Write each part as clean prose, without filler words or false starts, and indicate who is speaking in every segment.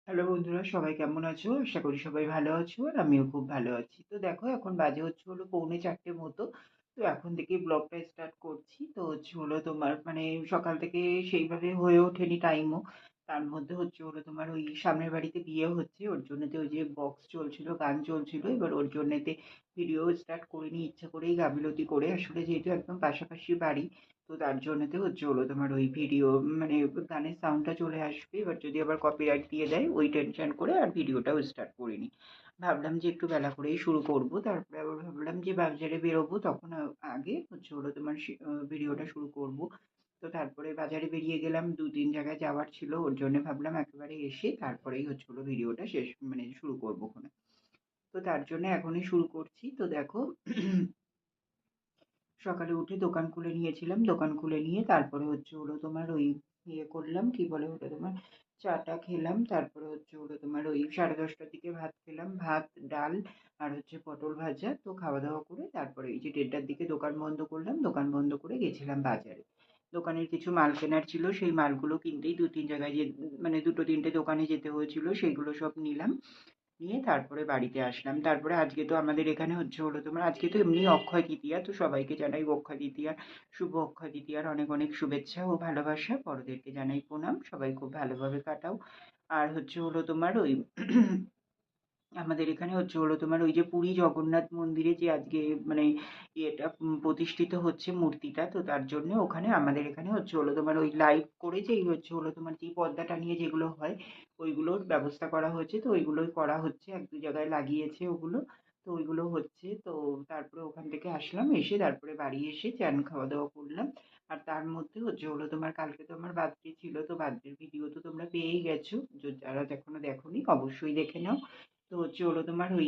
Speaker 1: Hello বন্ধুরা, সবাই কেমন আছো? আশা করি সবাই ভালো আছো আর আমিও খুব ভালো আছি। তো দেখো, এখন বাজে হলো পৌনে 4টে মতো। তো এখন থেকেই ব্লগটা স্টার্ট করছি। তো হলো তোমার মানে সকাল থেকে সেইভাবে হয়ে ওঠেনি টাইমও। তার মধ্যে হলো তোমার ওই সামনের বাড়িতে বিয়ে হচ্ছে, ওর জন্যতে ওই যে বক্স চলছিল, গান চলছিল। এবার ওর জন্যতে ভিডিও স্টার্ট করিনি ইচ্ছা করেই, গাফিলতি করে। আসলে যেহেতু একদম পাশাপাশি বাড়ি, তো তার জন্যতে হলো তোমার ওই ভিডিও মানে গানের সাউন্ডটা চলে আসবে। এবার যদি আবার কপিরাইট দিয়ে দেয়, ওই টেনশন করে আর ভিডিওটাও স্টার্ট করিনি। ভাবলাম যে একটু বেলা করেই শুরু করব। তারপরে আবার ভাবলাম যে বাজারে বেরোবো, তখন আগে হলো তোমার ভিডিওটা শুরু করব। তো তারপরে বাজারে বেরিয়ে গেলাম, 2-3 জায়গায় যাওয়ার ছিল। ওর জন্য ভাবলাম একেবারে এসে তারপরেই হলো ভিডিওটা শেষ মানে শুরু করবো ওখানে। তো তার জন্য এখনই শুরু করছি। তো দেখো, সকালে উঠে দোকান খুলে নিয়েছিলাম। দোকান খুলে নিয়ে তারপরে হলো তোমার ওই ইয়ে করলাম, কি বলে ওটা তোমার, চাটা খেলাম। তারপরে হলো তোমার ওই 10:30টার দিকে ভাত খেলাম। ভাত, ডাল আর পটল ভাজা। তো খাওয়া দাওয়া করে তারপরে এই যে 1:30টার দিকে দোকান বন্ধ করলাম। দোকান বন্ধ করে গেছিলাম বাজারে। দোকানের কিছু মাল কেনার ছিল, সেই মালগুলো কিনতেই 2-3 জায়গায় যে মানে 2-3টে দোকানে যেতে হয়েছিল, সেইগুলো সব নিলাম। নিয়ে তারপরে বাড়িতে আসলাম। তারপরে আজকে তো আমাদের এখানে হলো তোমার, আজকে তো এমনি অক্ষয় তৃতীয়া। তো সবাইকে জানাই অক্ষয় তৃতীয়ার শুভ অক্ষয় তৃতীয়ার অনেক অনেক শুভেচ্ছা ও ভালোবাসা। বড়দেরকে জানাই প্রণাম। সবাই খুব ভালোভাবে কাটাও। আর হলো তোমার ওই আমাদের এখানে হলো তোমার ওই যে পুরী জগন্নাথ মন্দিরে যে আজকে মানে ইয়েটা প্রতিষ্ঠিত হচ্ছে মূর্তিটা, তো তার জন্য ওখানে আমাদের এখানে হলো তোমার ওই লাইভ করে যেই হলো তোমার যে পর্দাটা নিয়ে যেগুলো হয়, ওইগুলোর ব্যবস্থা করা হয়েছে। তো ওইগুলোই করা হচ্ছে, 1-2 জায়গায় লাগিয়েছে ওগুলো। তো ওইগুলো হচ্ছে। তো তারপরে ওখান থেকে আসলাম, এসে তারপরে বাড়ি এসে চান খাওয়া দাওয়া করলাম। আর তার মধ্যে হলো তোমার কালকে তো আমার বার্থডে ছিল। তো বার্থডের ভিডিও তো তোমরা পেয়েই গেছো, যারা এখনো দেখোনি অবশ্যই দেখে নাও। তো হলো তোমার ওই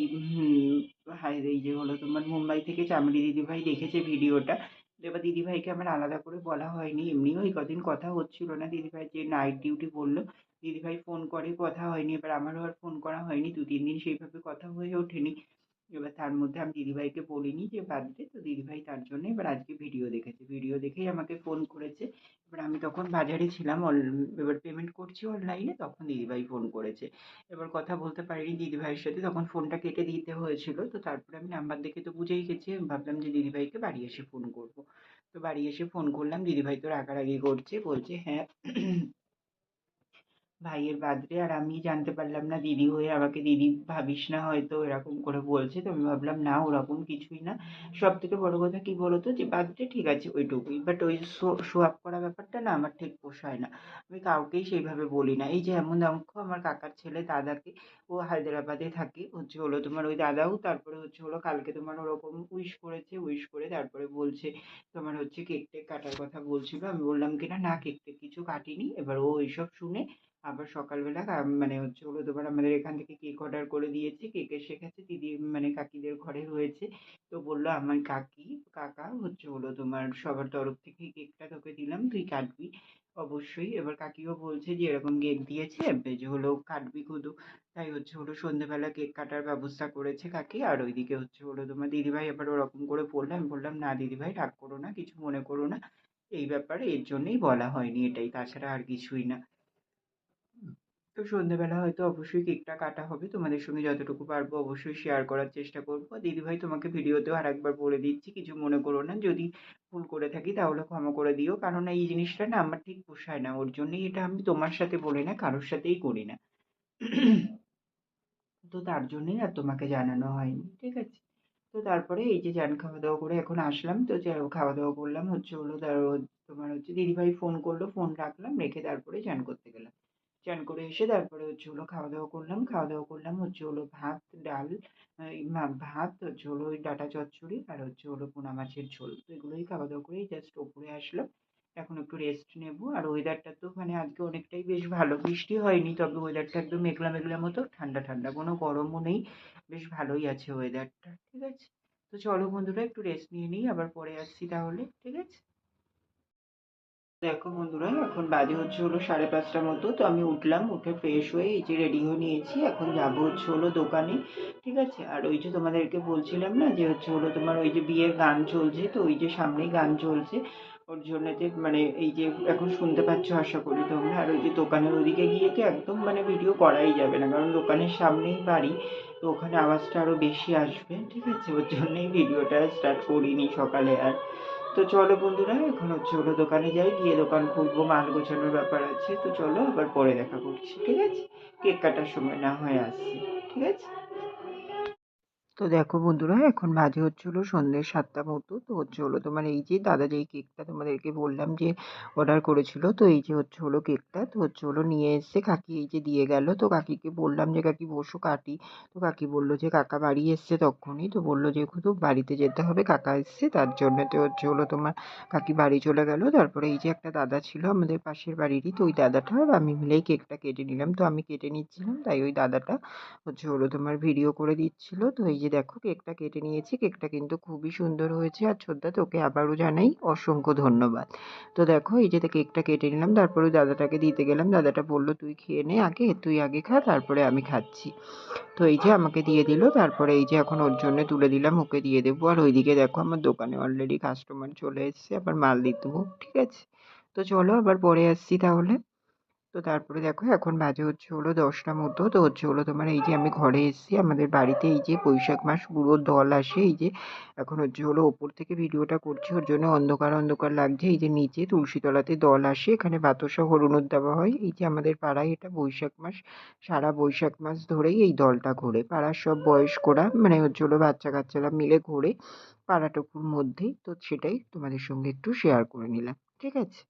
Speaker 1: হাই এই যে হলো তোমার মুম্বাই থেকে চামেলি দিদিভাই দেখেছে ভিডিওটা। তো এবার দিদিভাইকে আমার আলাদা করে বলা হয়নি, এমনিও এই কদিন কথা হচ্ছিল না। দিদিভাই যে নাইট ডিউটি পড়লো, দিদিভাই ফোন করে, কথা হয়নি। এবার আমারও আর ফোন করা হয়নি, 2-3 দিন সেইভাবে কথা হয়ে ওঠেনি। এবার তার মধ্যে আমি দিদিভাইকে বলিনি যে বার্থডে, তো দিদিভাই তার জন্য এবার আজকে ভিডিও দেখেছে, ভিডিও দেখেই আমাকে ফোন করেছে। এবার আমি তখন বাজারে ছিলাম, এবার পেমেন্ট করছি অনলাইনে, তখন দিদিভাই ফোন করেছে। এবার কথা বলতে পারিনি দিদিভাইয়ের সাথে, তখন ফোনটা কেটে দিতে হয়েছিল। তো তারপরে আমি নাম্বার দেখে তো বুঝেই গেছি, আমি ভাবলাম যে দিদিভাইকে বাড়ি এসে ফোন করব। তো বাড়ি এসে ফোন করলাম, দিদিভাই তো রাগারাগি করছে, বলছে হ্যাঁ ভাইয়ের বার্থডে, আর আমি জানতে পারলাম না, দিদি হয়ে আমাকে দিদি ভাবিস না হয়তো, এরকম করে বলছে। তো আমি ভাবলাম না, ওরকম কিছুই না। সব থেকে বড় কথা কি বলতো, যে বার্থডে ঠিক আছে ওইটুকুই, বাট ওই শো আপ করা ব্যাপারটা না আমার ঠিক পোষায় না। আমি কাউকেই সেইভাবে বলি না। এই যে এমন দেখো, আমার কাকার ছেলে দাদাকে, ও হায়দ্রাবাদে থাকে, হলো তোমার ওই দাদাও তারপরে হলো কালকে তোমার ওরকম উইশ করেছে। উইশ করে তারপরে বলছে তোমার কেক টেক কাটার কথা বলছিল। আমি বললাম কিনা না, কেক টেক কিছু কাটিনি। এবার ও এইসব শুনে আবার সকালবেলা মানে হলো তোমার আমাদের এখান থেকে কেক অর্ডার করে দিয়েছে। কেক এসে গেছে, দিদি মানে কাকিদের ঘরে হয়েছে। তো বললো আমার কাকা হলো তোমার সবার তরফ থেকে কেকটা তোকে দিলাম, তুই কাটবি অবশ্যই। এবার কাকিও বলছে যে এরকম কেক দিয়েছে, যে হলো কাটবি শুধু। তাই হলো সন্ধ্যেবেলা কেক কাটার ব্যবস্থা করেছে কাকি। আর ওইদিকে হলো তোমার দিদিভাই আবার ওরকম করে বললো। আমি বললাম না দিদিভাই, রাগ করো না, কিছু মনে করো না, এই ব্যাপারে এর জন্যই বলা হয়নি, এটাই, তাছাড়া আর কিছুই না। তো সন্ধ্যেবেলা হয়তো অবশ্যই কেকটা কাটা হবে। তোমাদের সঙ্গে যতটুকু পারবো অবশ্যই শেয়ার করার চেষ্টা করবো। দিদিভাই তোমাকে ভিডিওতেও আরেকবার বলে দিচ্ছি, কিছু মনে করো না। যদি ভুল করে থাকি তাহলে ক্ষমা করে দিও। কারণ এই জিনিসটা না আমার ঠিক পোষায় না। ওর জন্যই এটা আমি তোমার সাথে বলি না, কারোর সাথেই করি না। তো তার জন্যই আর তোমাকে জানানো হয়নি। ঠিক আছে? তো তারপরে এই যে খাওয়া দাওয়া করে এখন আসলাম। তো খাওয়া দাওয়া করলাম হলো তোমার দিদিভাই ফোন করলো, ফোন রাখলাম, রেখে তারপরে চান করতে গেলাম। চান করে এসে তারপরে হলো খাওয়া দাওয়া করলাম। খাওয়া দাওয়া করলাম হলো ভাত, ডাল, ভাত হলো ওই ডাঁটা চচ্চড়ি, আর হলো পোনা মাছের ঝোল। তো এগুলোই খাওয়া দাওয়া করেই জাস্ট ওপরে আসলাম। এখন একটু রেস্ট নেবো। আর ওয়েদারটা তো মানে আজকে অনেকটাই বেশ ভালো, বৃষ্টি হয়নি, তবে ওয়েদারটা একদম মেঘলা মেঘলা মতো, ঠান্ডা ঠান্ডা, কোনো গরমও নেই। বেশ ভালোই আছে ওয়েদারটা। ঠিক আছে? তো চলো বন্ধুরা, একটু রেস্ট নিয়ে নিই, আবার পরে আসছি তাহলে। ঠিক আছে? দেখো বন্ধুরা, এখন বাজে হলো 5:30 মতো। তো আমি উঠলাম, উঠে ফ্রেশ হয়ে এই যে রেডি হয়ে নিয়েছি। এখন যাবো হলো দোকানে। ঠিক আছে? আর ওই যে তোমাদেরকে বলছিলাম না যে হলো তোমার ওই যে বিয়ের গান চলছে, তো ওই যে সামনেই গান চলছে। ওর জন্যতে মানে এই যে এখন শুনতে পাচ্ছ আশা করি তোমরা। আর ওই যে দোকানের ওদিকে গিয়ে তো একদম মানে ভিডিও করাই যাবে না, কারণ দোকানের সামনেই বাড়ি, তো ওখানে আওয়াজটা আরও বেশি আসবে, ঠিক আছে? ওর জন্যই ভিডিওটা স্টার্ট করিনি সকালে আর। তো চলো বন্ধুরা, এখন হলো দোকানে যাই, গিয়ে দোকান খুলবো, মাল গোছানোর ব্যাপার আছে, তো চলো আবার পরে দেখা করছি, ঠিক আছে? কেক কাটার সময় না হয় আসছি, ঠিক আছে? তো দেখো বন্ধুরা, এখন বাজে হলো সন্ধ্যে 7টা মতো। তো হলো তোমার এই যে দাদা যেই কেকটা তোমাদেরকে বললাম যে অর্ডার করেছিল, তো এই যে হলো কেকটা, তো হলো নিয়ে এসছে কাকি, এই যে দিয়ে গেল। তো কাকিকে বললাম যে কাকি বসো কাটি। তো কাকি বললো যে কাকা বাড়ি এসছে তখনই, তো বললো যে শুধু বাড়িতে যেতে হবে, কাকা এসছে তার জন্য। তো হলো তোমার কাকি বাড়ি চলে গেল। তারপরে এই যে একটা দাদা ছিল আমাদের পাশের বাড়িরই, তো ওই দাদাটা আর আমি মিলেই কেকটা কেটে নিলাম। তো আমি কেটে নিচ্ছিলাম, তাই ওই দাদাটা হলো তোমার ভিডিও করে দিচ্ছিল। তো এই যে দেখো কেকটা কেটে নিয়েছি, কেকটা কিন্তু খুবই সুন্দর হয়েছে। আর ছোটদা তোকে আবারও জানাই অসংখ্য ধন্যবাদ। তো দেখো এই যে কেকটা কেটে নিলাম, তারপরে ওই দাদাটাকে দিতে গেলাম, দাদাটা বললো তুই খেয়ে নে আগে, তুই আগে খা তারপরে আমি খাচ্ছি। তো এই যে আমাকে দিয়ে দিল, তারপরে এই যে এখন ওর জন্য তুলে দিলাম, ওকে দিয়ে দেবো। আর ওইদিকে দেখো আমার দোকানে অলরেডি কাস্টমার চলে এসছে, আবার মাল দিয়ে দেবো, ঠিক আছে? তো চলো আবার পরে আসছি তাহলে। তো তারপরে দেখো এখন বাজে হলো 10টা মতো। তো হলো তোমার এই যে আমি ঘরে এসেছি, আমাদের বাড়িতে এই যে বৈশাখ মাস পুরো দল আসে। এই যে এখন হলো ওপর থেকে ভিডিওটা করছি, ওর জন্য অন্ধকার অন্ধকার লাগছে। এই যে নিচে তুলসীতলাতে দল আসে, এখানে বাতাসা হরুনুর দেওয়া হয়। এই যে আমাদের পাড়ায় এটা বৈশাখ মাস, সারা বৈশাখ মাস ধরেই এই দলটা ঘোরে। পাড়ার সব বয়স্করা মানে হলো বাচ্চা কাচ্চারা মিলে ঘোরে পাড়াটুকুর মধ্যেই। তো সেটাই তোমাদের সঙ্গে একটু শেয়ার করে নিলাম, ঠিক আছে?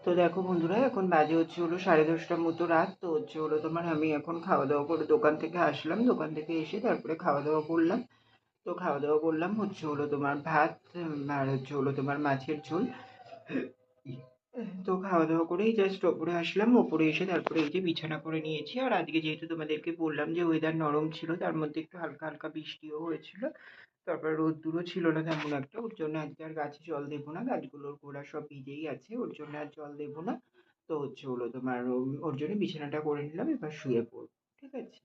Speaker 1: তো দেখো বন্ধুরা, এখন বাজে হলো 10:30টার মতো রাত। তো হলো তোমার আমি এখন খাওয়া দাওয়া করে দোকান থেকে আসলাম, দোকান থেকে এসে তারপরে খাওয়া দাওয়া করলাম। তো খাওয়া দাওয়া করলাম হলো তোমার ভাত, আর হলো তোমার মাছের ঝোল। তো খাওয়া দাওয়া করেই জাস্ট ওপরে আসলাম, ওপরে এসে তারপরে এই যে বিছানা করে নিয়েছি। আর আজকে যেহেতু তোমাদেরকে বললাম যে ওয়েদার নরম ছিল, তার মধ্যে একটু হালকা হালকা বৃষ্টিও হয়েছিল, তারপর রোদ্দুরও ছিল না তেমন একটা, ওর জন্য আজকে আর গাছে জল দেবো না, গাছগুলোর গোড়া সব ভিজেই আছে, ওর জন্য আর জল দেবো না। তো হলো তোমার ওর জন্য বিছানাটা করে নিলাম, এবার শুয়ে পড়বো, ঠিক আছে?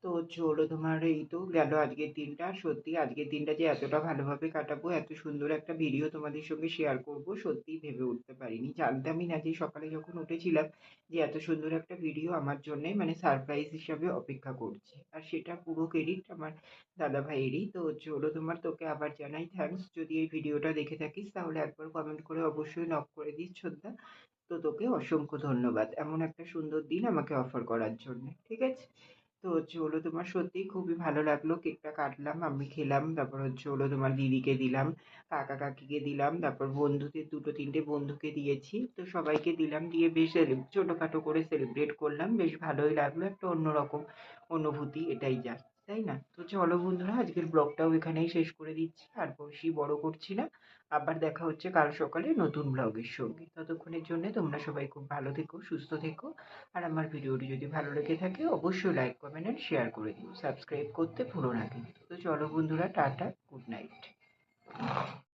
Speaker 1: তো হলো তোমার এই তো গেল আজকের দিনটা। সত্যি আজকের দিনটা যে এতটা ভালোভাবে কাটাবো, এত সুন্দর একটা ভিডিও তোমাদের সঙ্গে শেয়ার করব, সত্যিই ভেবে উঠতে পারিনি। জানতামই না যে সকালে যখন উঠেছিলাম যে এত সুন্দর একটা ভিডিও আমার জন্যে মানে সারপ্রাইজ হিসাবে অপেক্ষা করছে। আর সেটা পুরো ক্রেডিট আমার দাদা ভাইয়েরই। তো হলো তোমার তোকে আবার জানাই থ্যাঙ্কস, যদি এই ভিডিওটা দেখে থাকিস তাহলে একবার কমেন্ট করে অবশ্যই নক করে দিস ছোদ্দা। তো তোকে অসংখ্য ধন্যবাদ এমন একটা সুন্দর দিন আমাকে অফার করার জন্য, ঠিক আছে? তো হলো তোমার সত্যিই খুবই ভালো লাগলো। কেকটা কাটলাম, আমি খেলাম, তারপর হলো তোমার দিদিকে দিলাম, কাকা কাকিকে দিলাম, তারপর বন্ধুদের 2-3টে বন্ধুকে দিয়েছি। তো সবাইকে দিলাম, দিয়ে বেশ ছোটখাটো করে সেলিব্রেট করলাম, বেশ ভালোই লাগলো, একটা অন্যরকম অনুভূতি, এটাই যা, তাই না? তো চলো বন্ধুরা, আজকের ব্লগটাও এখানেই শেষ করে দিচ্ছি, আর বেশি বড় করছি না। আবার দেখা হচ্ছে কাল সকালে নতুন ব্লগের সঙ্গে। ততক্ষণের জন্য তোমরা সবাই খুব ভালো থেকো, সুস্থ থেকো। আর আমার ভিডিওটি যদি ভালো লেগে থাকে অবশ্যই লাইক কমেন্ট এন্ড শেয়ার করে দিও, সাবস্ক্রাইব করতে ভুলো না কিন্তু। তো চলো বন্ধুরা, টাটা, গুড নাইট।